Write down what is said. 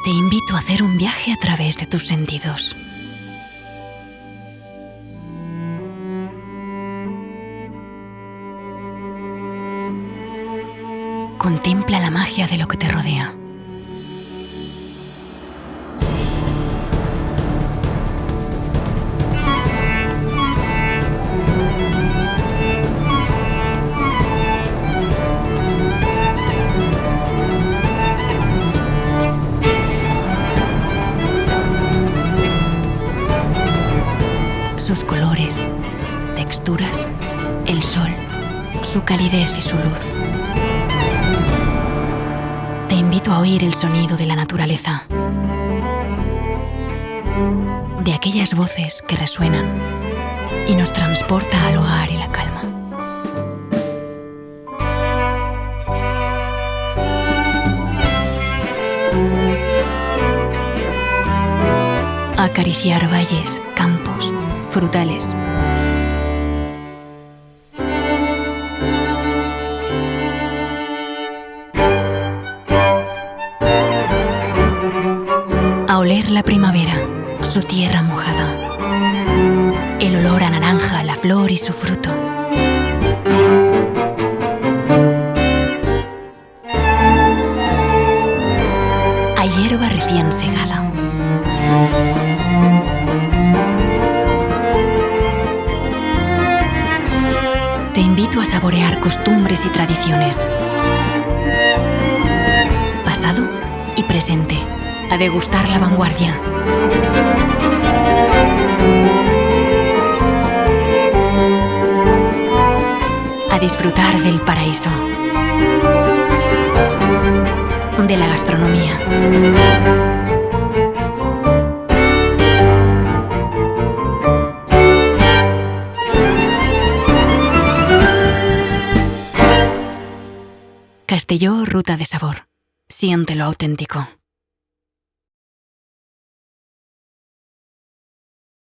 Te invito a hacer un viaje a través de tus sentidos. Contempla la magia de lo que te rodea. Sus colores, texturas, el sol, su calidez y su luz. Te invito a oír el sonido de la naturaleza, de aquellas voces que resuenan y nos transporta al hogar y la calma. Acariciar valles, campos, frutales. A oler la primavera, su tierra mojada. El olor a naranja, la flor y su fruto. A hierba recién segada. Te invito a saborear costumbres y tradiciones, pasado y presente, a degustar la vanguardia. A disfrutar del paraíso, de la gastronomía. Castelló, ruta de sabor. Siente lo auténtico.